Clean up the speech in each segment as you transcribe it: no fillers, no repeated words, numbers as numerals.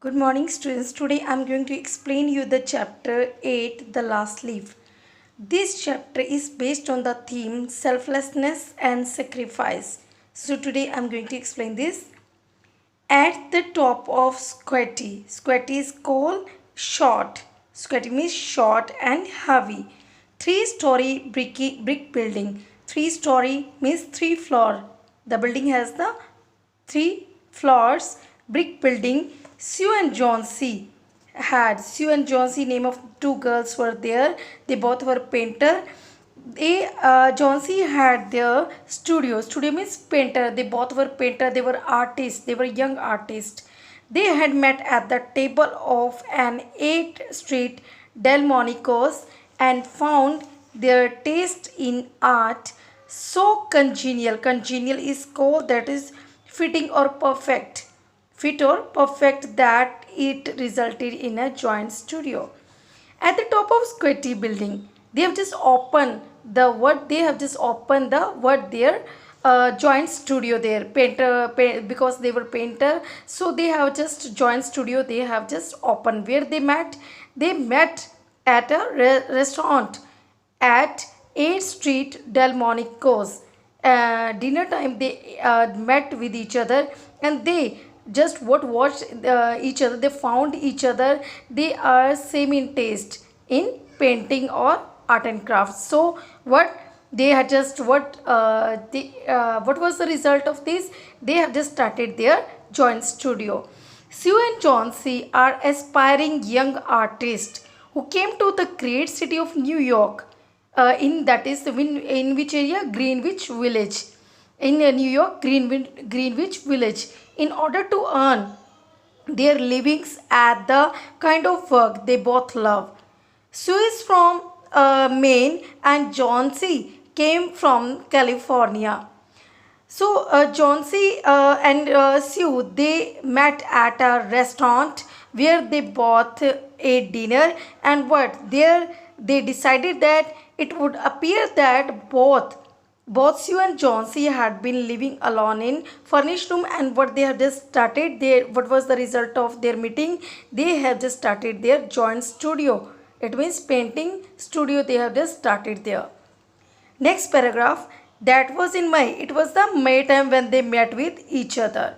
Good morning students. Today I am going to explain you the chapter 8, the last leaf. This chapter is based on the theme selflessness and sacrifice. So today I am going to explain this. At the top of Squatty. Squatty is called short. Squatty means short and heavy. Three-story brick building. Three-story means three floor. The building has the three floors. Brick building. Sue and John C. Sue and John C. name of two girls were there. They both were painter. John C. had their studio. Studio means painter. They both were painter. They were artists. They were young artists. They had met at the table of an 8th Street Delmonico's and found their taste in art so congenial. Congenial is called that is fitting or perfect. Fit or perfect that it resulted in a joint studio. At the top of Squatty building, they have just opened the word. They have just opened the word there. Joint studio there, because they were painter, so they have just joint studio. They have just opened. Where they met? They met at a restaurant at 8th Street Delmonico's. Dinner time they met with each other and they just watched each other. They found each other. They are same in taste in painting or art and crafts. So what they had just what was the result of this? They have just started their joint studio. Sue and John C are aspiring young artists who came to the great city of New York. In which area? Greenwich Village. In New York, Greenwich Village, in order to earn their livings at the kind of work they both love. Sue is from Maine and John C came from California. So John C and Sue, they met at a restaurant where they both ate dinner, and what there they decided that it would appear that both Sue and John C had been living alone in furnished room, and what they have just started their what was the result of their meeting? They have just started their joint studio. It means painting studio. They have just started there. Next paragraph, that was in May. It was the May time when they met with each other.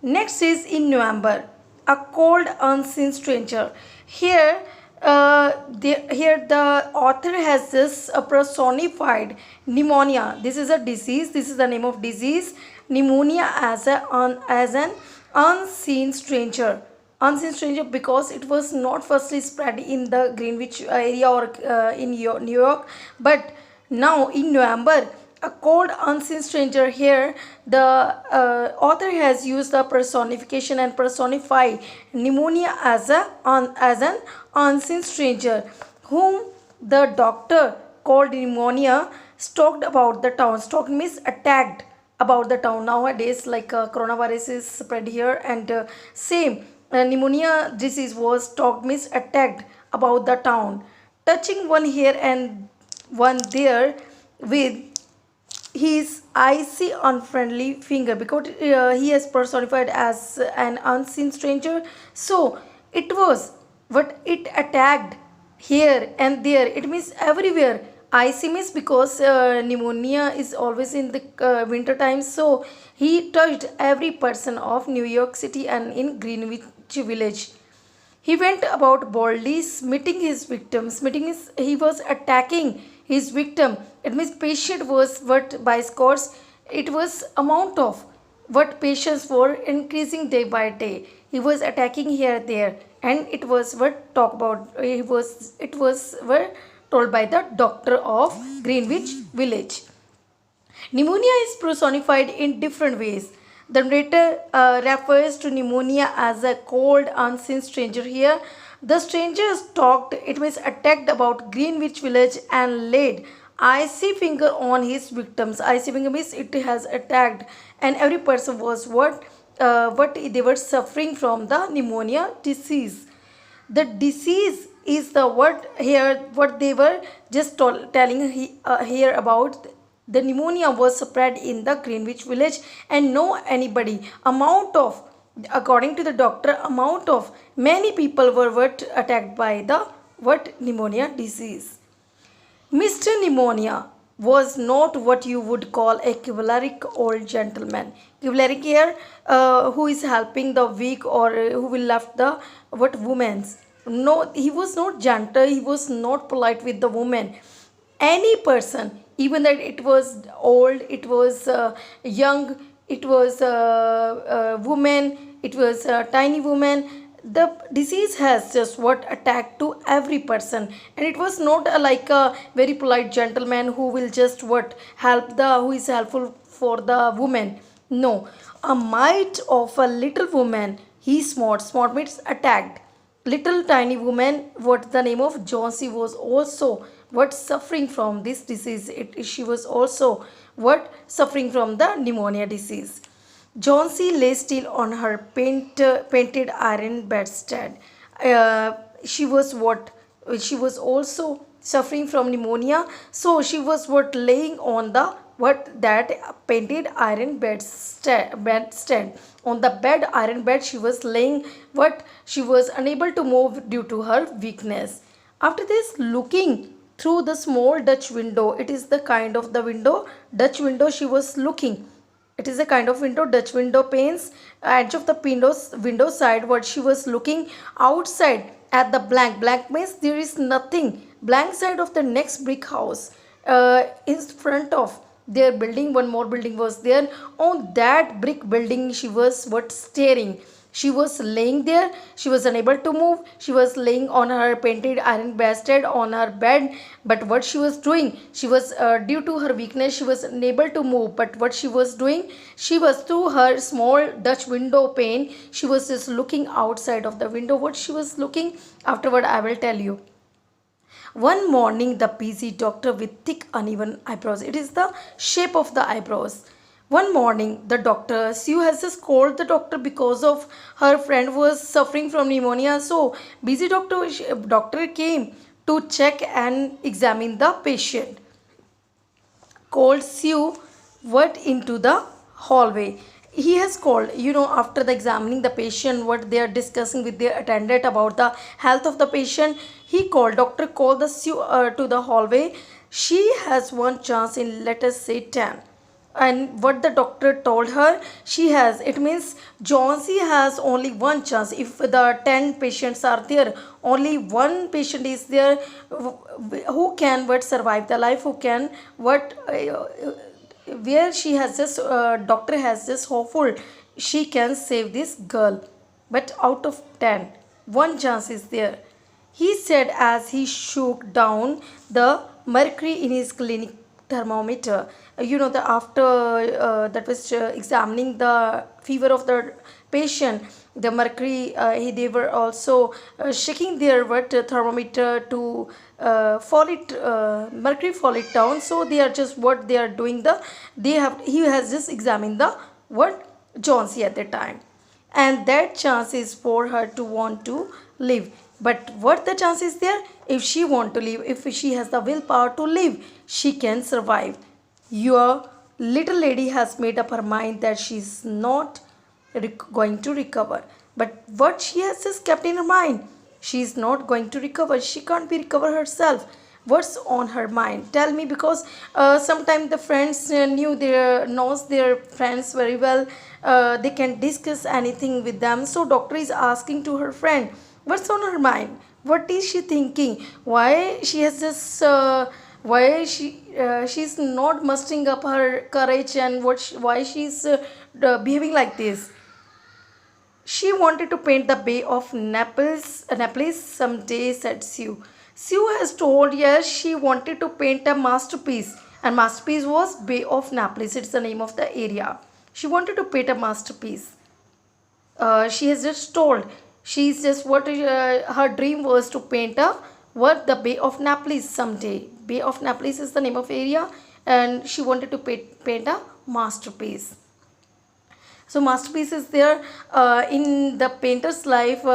Next is in November, a cold unseen stranger. Here the author has this personified pneumonia. This is a disease. This is the name of disease. Pneumonia as an unseen stranger. Unseen stranger because it was not firstly spread in the Greenwich area or in New York, but now in November, a cold unseen stranger. Here the author has used the personification and personify pneumonia as an unseen stranger whom the doctor called pneumonia stalked about the town. Stalked means attacked about the town. Nowadays, like coronavirus is spread here, and same pneumonia disease was stalked means attacked about the town, touching one here and one there with his icy unfriendly finger, because he has personified as an unseen stranger. So it was what it attacked here and there. It means everywhere. Icy means because pneumonia is always in the winter time, so he touched every person of New York City and in Greenwich Village. He went about boldly smiting his victims. Smiting is he was attacking his victim. It means patient was what by scores. It was amount of what patients were increasing day by day. He was attacking here there, and it was what talk about. It was what told by the doctor of Greenwich Village. Pneumonia is personified in different ways. The narrator refers to pneumonia as a cold, unseen stranger here. The stranger stalked, it means attacked about Greenwich Village and laid icy finger on his victims. Icy finger means it has attacked, and every person was what they were suffering from the pneumonia disease. The disease is the word here, what they were just telling here about. The pneumonia was spread in the Greenwich Village, and no anybody amount of According to the doctor, amount of many people were what attacked by the what pneumonia disease. Mr. Pneumonia was not what you would call a chivalric old gentleman. Chivalric here, who is helping the weak or who will left the what women's. No, he was not gentle. He was not polite with the woman. Any person, even that it was old, it was young, it was woman, it was a tiny woman, the disease has just what attacked to every person, and it was not like a very polite gentleman who will just what help the who is helpful for the woman. No, a mite of a little woman, he smart means attacked little tiny woman, what the name of Jonesy, was also what suffering from this disease. She was also what suffering from the pneumonia disease. Jonesy lay still on her painted iron bedstead. She was what? She was also suffering from pneumonia. So she was what laying on the what that painted iron bedstead. On the bed iron bed she was laying. What she was unable to move due to her weakness. After this, looking through the small Dutch window, it is the kind of the window Dutch window she was looking, it is a kind of window, Dutch window panes, edge of the window side, what she was looking outside at the blank means there is nothing, blank side of the next brick house, in front of their building, one more building was there. On that brick building she was what staring. She was laying there. She was unable to move. She was laying on her painted iron bedstead on her bed. But what she was doing, she was due to her weakness, she was unable to move. But what she was doing, she was through her small Dutch window pane. She was just looking outside of the window. What she was looking, afterward I will tell you. One morning, the busy doctor with thick, uneven eyebrows. It is the shape of the eyebrows. One morning, the doctor, Sue has just called the doctor because of her friend was suffering from pneumonia. So, busy doctor came to check and examine the patient. Called Sue what into the hallway. He has called, after the examining the patient, what they are discussing with their attendant about the health of the patient. He called, doctor called the Sue to the hallway. She has one chance in, let us say, 10. And what the doctor told her, she has, it means Johnsy has only one chance. If the 10 patients are there, only one patient is there who can what survive the life, who can what where she has just doctor has just hopeful she can save this girl. But out of 10, one chance is there, he said as he shook down the mercury in his clinic thermometer. The after that was examining the fever of the patient, the mercury, they were also shaking their what thermometer to fall it mercury fall it down. So they are just what they are doing, he has just examined the what Johnsy at the time, and that chance is for her to want to live. But what the chance is there, if she want to live, if she has the willpower to live, she can survive. Your little lady has made up her mind that she is not going to recover. But what she has just kept in her mind, she is not going to recover. She can't be recover herself. What's on her mind? Tell me, because sometimes the friends knows their friends very well. They can discuss anything with them. So doctor is asking to her friend, what's on her mind? What is she thinking? Why she has just why she's not mustering up her courage, and why she's behaving like this? She wanted to paint the Bay of Naples someday, said Sue. Sue has told, yes, she wanted to paint a masterpiece, and masterpiece was Bay of Naples. It's the name of the area. She wanted to paint a masterpiece. She has just told, she's just what her dream was to paint a what the Bay of Naples someday. Bay of Naples is the name of area, and she wanted to paint a masterpiece. So masterpiece is there in the painter's life,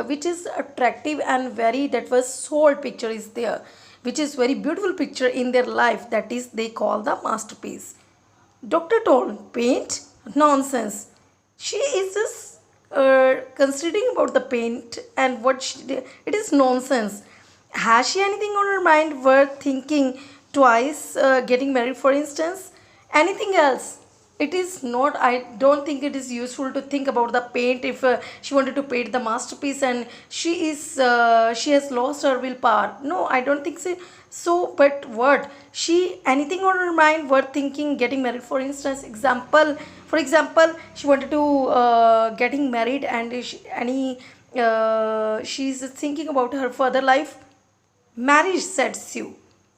which is attractive and very, that was soul picture is there, which is very beautiful picture in their life, that is they call the masterpiece. Doctor told, paint? Nonsense. She is just considering about the paint and what she did, it is nonsense. Has she anything on her mind worth thinking twice? Getting married, for instance, anything else? It is not. I don't think it is useful to think about the paint if she wanted to paint the masterpiece and she has lost her willpower. No, I don't think so. So, but what she anything on her mind worth thinking? Getting married, for instance, for example, she wanted to getting married and she's thinking about her further life. Marriage, said Sue.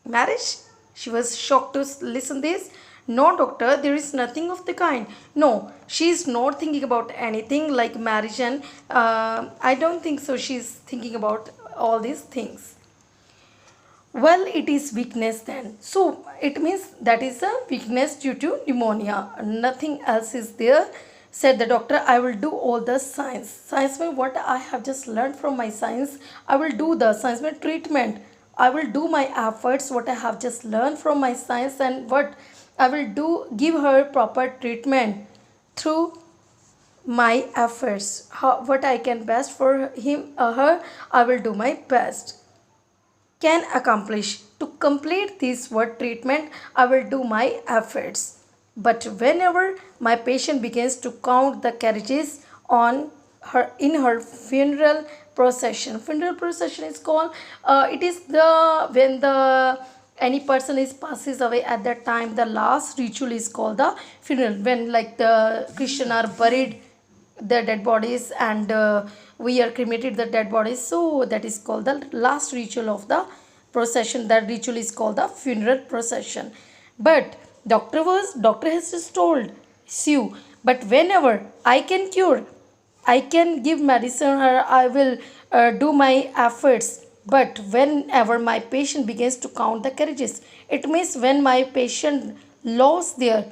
Marriage? She was shocked to listen this. No, doctor, there is nothing of the kind. No, she is not thinking about anything like marriage, and I don't think so. She is thinking about all these things. Well, it is weakness then. So it means that is a weakness due to pneumonia. Nothing else is there. Said the doctor, I will do all the science. Science means what I have just learned from my science. I will do the science means treatment. I will do my efforts, what I have just learned from my science, and what I will do, give her proper treatment through my efforts. What I can best for him or her, I will do my best can accomplish. To complete this word treatment, I will do my efforts. But whenever my patient begins to count the carriages on her in her funeral procession is called. It is the when the any person is passes away at that time. The last ritual is called the funeral. When like the Christian are buried the dead bodies and we are cremated the dead bodies, so that is called the last ritual of the procession. That ritual is called the funeral procession. But doctor has just told Sue, but whenever I can cure, I can give medicine or I will do my efforts. But whenever my patient begins to count the carriages, it means when my patient lost their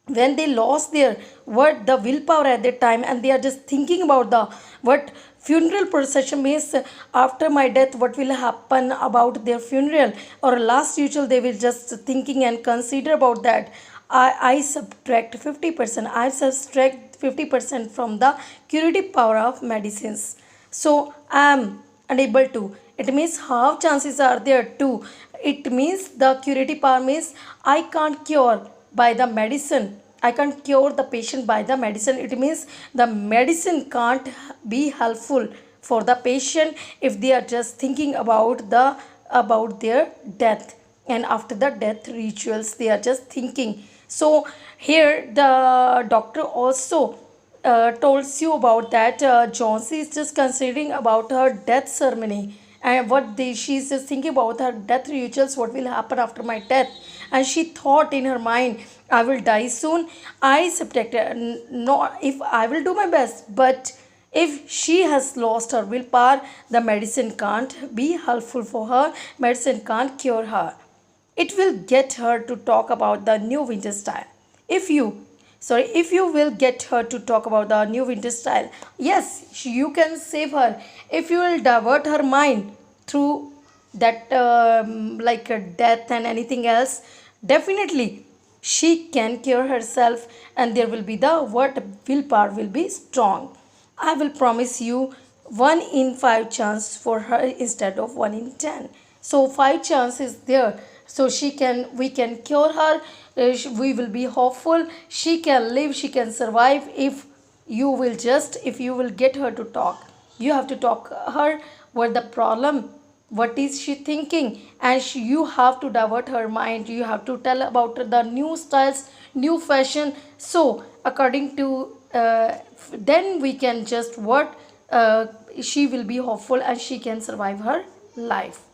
when they lost their what the willpower at that time and they are just thinking about the what funeral procession means. After my death what will happen about their funeral or last ritual, they will just thinking and consider about that. I subtract 50%. I subtract 50% from the curative power of medicines, so I am unable to. It means half chances are there too. It means the curative power means I can't cure by the medicine. I can't cure the patient by the medicine. It means the medicine can't be helpful for the patient if they are just thinking about their death and after the death rituals they are just thinking. So here the doctor also told you about that Jonesy is just considering about her death ceremony and she's just thinking about her death rituals, what will happen after my death, and she thought in her mind, I will die soon. I subtracted, no, if I will do my best, but if she has lost her willpower, the medicine can't be helpful for her, medicine can't cure her. It will get her to talk about the new winter style. If you will get her to talk about the new winter style, yes, you can save her. If you will divert her mind through that like death and anything else, definitely she can cure herself and there will be the what willpower will be strong. I will promise you 1 in 5 chance for her instead of 1 in 10. So 5 chance is there, so we can cure her. We will be hopeful, she can live, she can survive if you will get her to talk. You have to talk her what the problem, what is she thinking, and you have to divert her mind. You have to tell about the new styles, new fashion. So according to then we can just what she will be hopeful and she can survive her life.